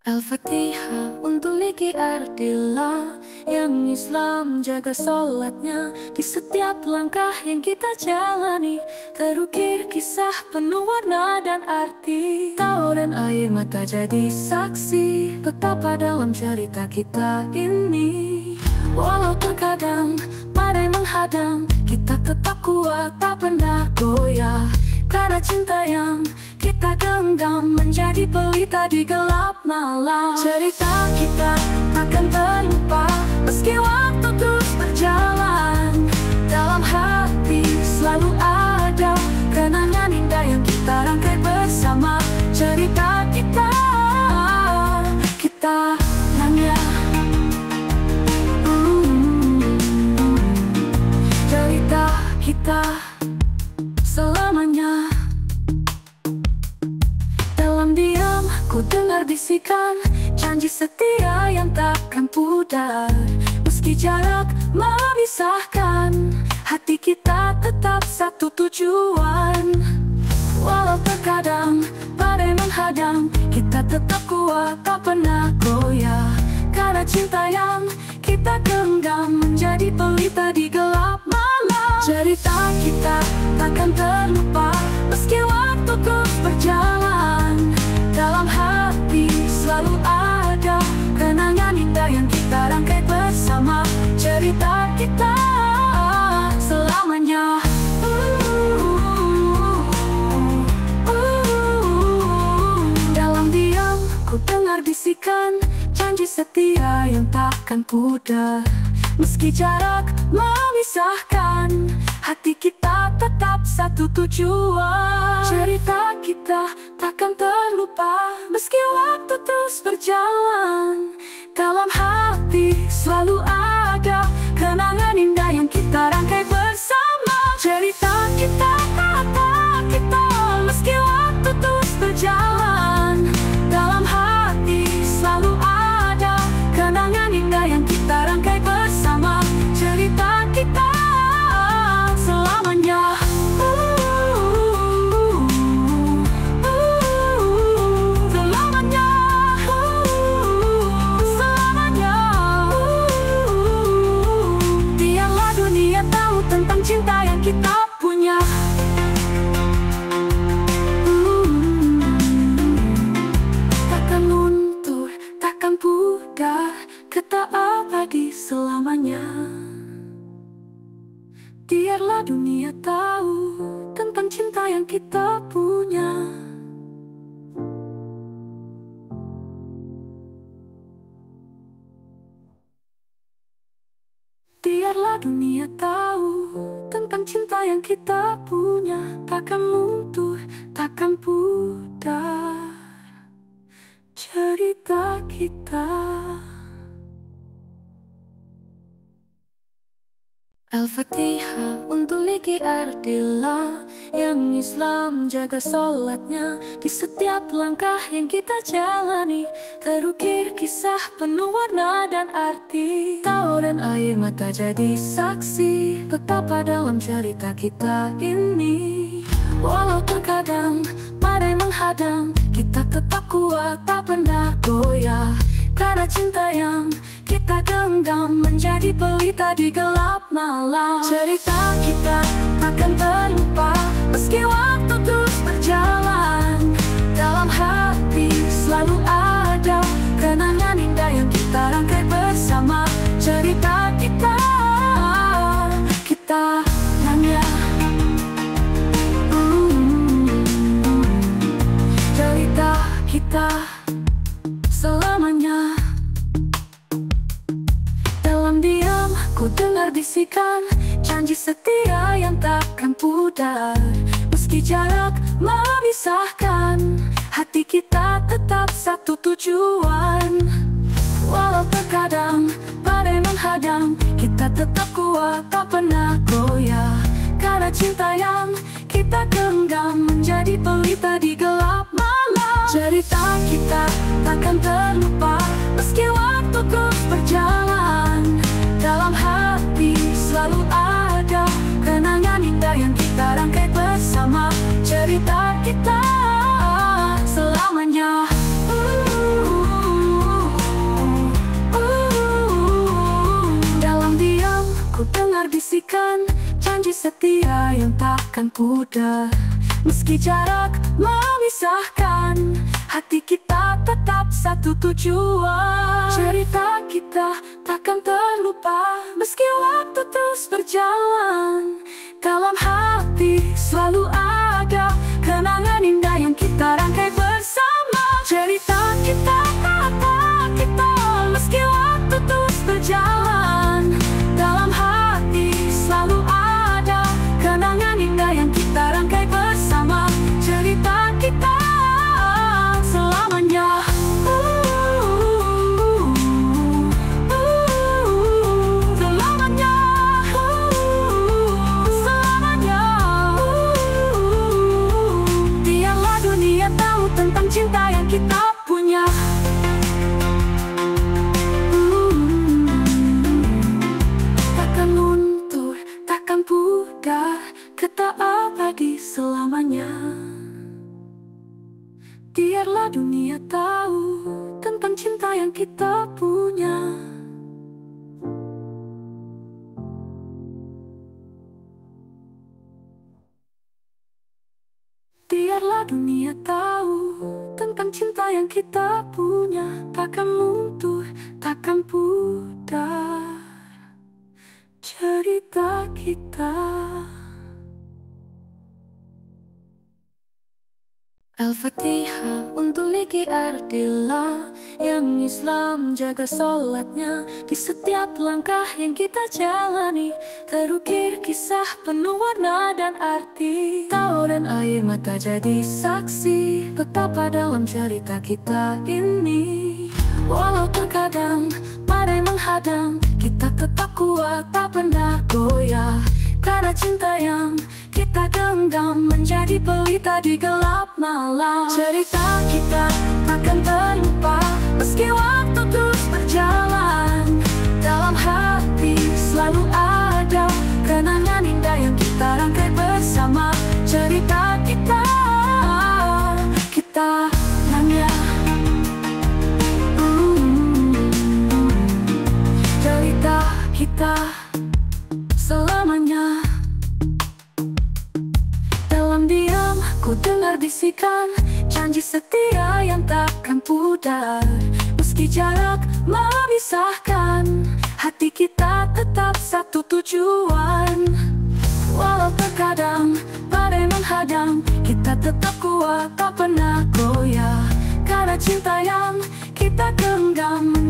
Al-Fatihah untuk Liki Ardila yang Islam jaga sholatnya. Di setiap langkah yang kita jalani terukir kisah penuh warna dan arti. Tahu dan air mata jadi saksi betapa dalam cerita kita ini. Walau terkadang badai menghadang, kita tetap kuat tak pernah goyah. Karena cinta yang kita genggam menjadi pelita di gelap malam. Cerita kita takkan terlupa meski waktu terus berjalan. Dalam hati selalu ada kenangan indah yang kita rangkai bersama. Cerita kita nanya. Cerita kita selamanya. Dalam diam ku dengar bisikan janji setia yang takkan pudar. Meski jarak memisahkan, hati kita tetap satu tujuan. Walau terkadang badai menghadang, kita tetap kuat tak pernah goyah. Karena cinta yang kita genggam menjadi pelita di gelap malam. Cerita kita takkan terlupa meski waktu terus berjalan. Dalam hati selalu ada kenangan indah yang kita rangkai bersama. Cerita kita selamanya. Dalam diam ku dengar bisikan janji setia yang takkan pudar. Meski jarak memisahkan, hati kita tetap satu tujuan. Cerita kita takkan terlupa meski waktu terus berjalan. Dalam hati selalu ada kenangan indah yang kita rangkai bersama. Cerita kita meski waktu terus berjalan. Dalam hati selalu ada kenangan indah yang kita rangkai bersama. Cerita kita selamanya. Selamanya. Selamanya. Biarlah dunia tahu tentang cinta yang kita punya. Takkan luntur, takkan pudar, kita abadi selamanya. Biarlah dunia tahu tentang cinta yang kita punya. Biarlah dunia tahu tentang cinta yang kita punya. Takkan luntur, takkan pudar cerita kita. Al-Fatihah untuk Liki Ardila yang Islam jaga sholatnya. Di setiap langkah yang kita jalani terukir kisah penuh warna dan arti. Tahu dan air mata jadi saksi betapa dalam cerita kita ini. Walau terkadang badai menghadang, kita tetap kuat tak pernah goyah. Karena cinta yang kita genggam menjadi pelita di gelap malam. Cerita kita takkan terlupa meski waktu terus berjalan. Dalam hati selalu ada kenangan indah yang kita rangkai bersama. Cerita kita nanya. Cerita kita selamanya. Dalam diam ku dengar bisikan janji setia yang takkan pudar. Meski jarak memisahkan, hati kita tetap satu tujuan. Walau terkadang badai menghadang, kita tetap kuat tak pernah goyah. Karena cinta yang kita genggam menjadi pelita di gelap malam. Cerita kita takkan terlupa meski waktu terus berjalan. Dalam hati selalu ada kenangan indah yang kita rangkai bersama. Cerita kita selamanya. takkan pudar. Meski jarak memisahkan, hati kita tetap satu tujuan. Cerita kita takkan terlupa, meski waktu terus berjalan. Dalam hati selalu ada kenangan indah yang kita rangkai bersama. Cerita kita, kata kita, meski waktu terus berjalan. Dalam hati selalu ada kenangan indah yang kita rangkai bersama. Cerita kita selamanya. Selamanya. Selamanya. Biarlah dunia tahu tentang cinta yang kita punya. Takkan luntur, takkan pudar, kita abadi selamanya. Biarlah dunia tahu tentang cinta yang kita punya. Biarlah dunia tahu tentang cinta yang kita punya. Takkan luntur, takkan pudar cerita kita. Al-Fatihah untuk Liki Ardila, yang Islam jaga sholatnya. Di setiap langkah yang kita jalani, terukir kisah penuh warna dan arti. Tahu dan air mata jadi saksi betapa dalam cerita kita ini. Walau terkadang badai menghadang, kita tetap kuat, tak pernah goyah. Karena cinta yang kita genggam menjadi pelita di gelap malam. Cerita kita takkan terlupa, meski waktu terus berjalan. Dalam hati selalu ada kenangan indah yang kita rangkai bersama. Cerita kita, kita nanya. Cerita kita selamanya. Dalam diam ku dengar bisikan janji setia yang takkan pudar. Meski jarak memisahkan, hati kita tetap satu tujuan. Walau terkadang badai menghadang, kita tetap kuat, tak pernah goyah. Karena cinta yang kita genggam